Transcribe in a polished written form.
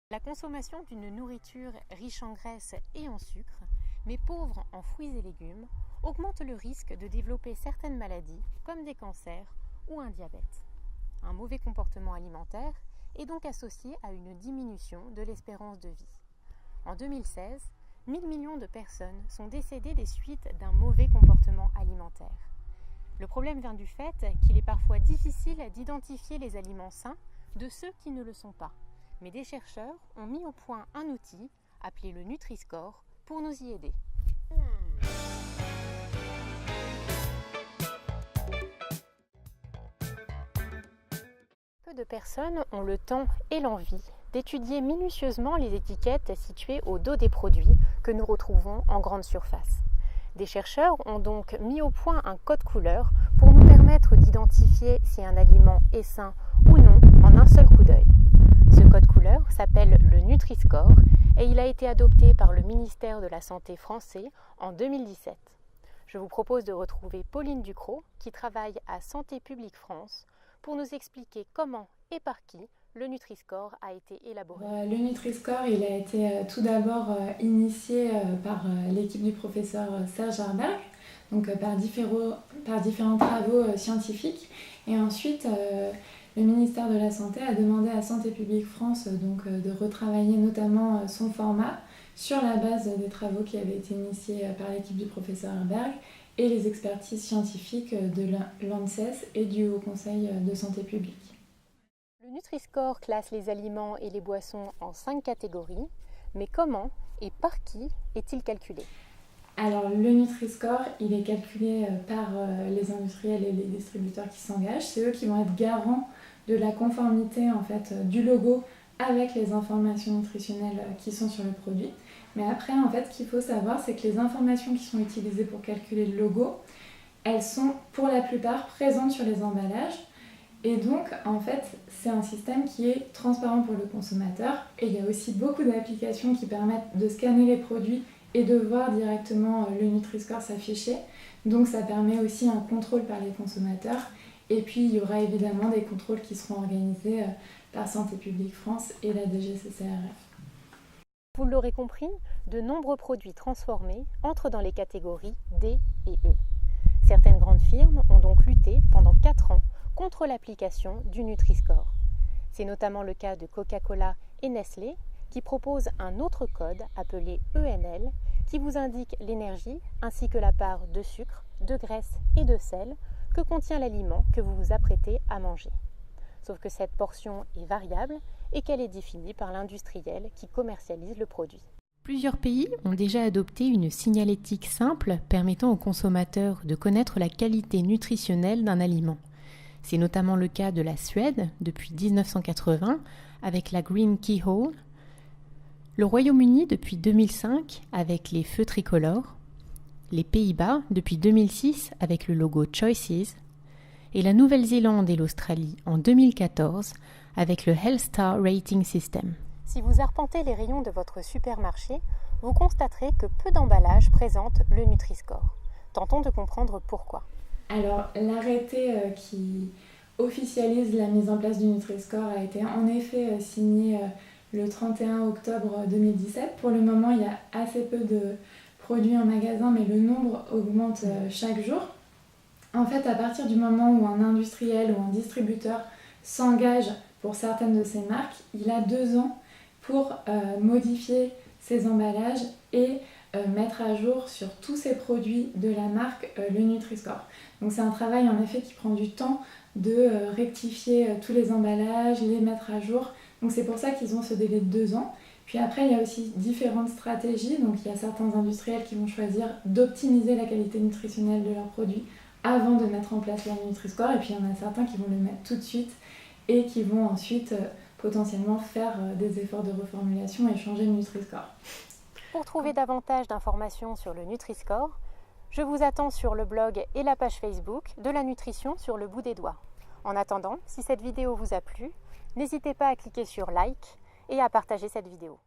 La consommation d'une nourriture riche en graisse et en sucre, mais pauvre en fruits et légumes, augmente le risque de développer certaines maladies comme des cancers ou un diabète. Un mauvais comportement alimentaire est donc associé à une diminution de l'espérance de vie. En 2016, 1 000 millions de personnes sont décédées des suites d'un mauvais comportement alimentaire. Le problème vient du fait qu'il est parfois difficile d'identifier les aliments sains de ceux qui ne le sont pas. Mais des chercheurs ont mis au point un outil appelé le Nutri-Score pour nous y aider. Peu de personnes ont le temps et l'envie d'étudier minutieusement les étiquettes situées au dos des produits que nous retrouvons en grande surface. Des chercheurs ont donc mis au point un code couleur pour nous permettre d'identifier si un aliment est sain ou non en un seul coup d'œil. Ce code couleur s'appelle le Nutri-Score et il a été adopté par le ministère de la Santé français en 2017. Je vous propose de retrouver Pauline Ducrot qui travaille à Santé publique France pour nous expliquer comment et par qui le Nutri-Score a été élaboré. Le Nutri-Score, il a été tout d'abord initié par l'équipe du professeur Serge Arberg, donc par différents travaux scientifiques. Et ensuite, le ministère de la Santé a demandé à Santé publique France de retravailler notamment son format sur la base des travaux qui avaient été initiés par l'équipe du professeur Arberg et les expertises scientifiques de l'ANSES et du Haut Conseil de santé publique. Le Nutri-Score classe les aliments et les boissons en 5 catégories, mais comment et par qui est-il calculé ? Alors le Nutri-Score, il est calculé par les industriels et les distributeurs qui s'engagent. C'est eux qui vont être garants de la conformité en fait, du logo avec les informations nutritionnelles qui sont sur le produit. Mais après, en fait, ce qu'il faut savoir, c'est que les informations qui sont utilisées pour calculer le logo, elles sont pour la plupart présentes sur les emballages. Et donc, en fait, c'est un système qui est transparent pour le consommateur. Et il y a aussi beaucoup d'applications qui permettent de scanner les produits et de voir directement le Nutri-Score s'afficher. Donc, ça permet aussi un contrôle par les consommateurs. Et puis, il y aura évidemment des contrôles qui seront organisés par Santé publique France et la DGCCRF. Vous l'aurez compris, de nombreux produits transformés entrent dans les catégories D et E. Certaines grandes firmes ont donc lutté pendant 4 ans contre l'application du Nutri-Score. C'est notamment le cas de Coca-Cola et Nestlé qui proposent un autre code appelé ENL qui vous indique l'énergie ainsi que la part de sucre, de graisse et de sel que contient l'aliment que vous vous apprêtez à manger. Sauf que cette portion est variable et qu'elle est définie par l'industriel qui commercialise le produit. Plusieurs pays ont déjà adopté une signalétique simple permettant aux consommateurs de connaître la qualité nutritionnelle d'un aliment. C'est notamment le cas de la Suède depuis 1980 avec la Green Keyhole, le Royaume-Uni depuis 2005 avec les feux tricolores, les Pays-Bas depuis 2006 avec le logo Choices et la Nouvelle-Zélande et l'Australie en 2014 avec le Health Star Rating System. Si vous arpentez les rayons de votre supermarché, vous constaterez que peu d'emballages présentent le Nutri-Score. Tentons de comprendre pourquoi. Alors, l'arrêté qui officialise la mise en place du Nutri-Score a été en effet signé le 31 octobre 2017. Pour le moment, il y a assez peu de produits en magasin, mais le nombre augmente chaque jour. En fait, à partir du moment où un industriel ou un distributeur s'engage pour certaines de ces marques, il a 2 ans pour modifier ses emballages et mettre à jour sur tous ces produits de la marque le Nutri-Score. Donc c'est un travail en effet qui prend du temps de rectifier tous les emballages, les mettre à jour. Donc c'est pour ça qu'ils ont ce délai de 2 ans. Puis après, il y a aussi différentes stratégies. Donc il y a certains industriels qui vont choisir d'optimiser la qualité nutritionnelle de leurs produits avant de mettre en place leur Nutri-Score. Et puis il y en a certains qui vont le mettre tout de suite et qui vont ensuite potentiellement faire des efforts de reformulation et changer le Nutri-Score. Pour trouver davantage d'informations sur le Nutri-Score, je vous attends sur le blog et la page Facebook de la nutrition sur le bout des doigts. En attendant, si cette vidéo vous a plu, n'hésitez pas à cliquer sur like et à partager cette vidéo.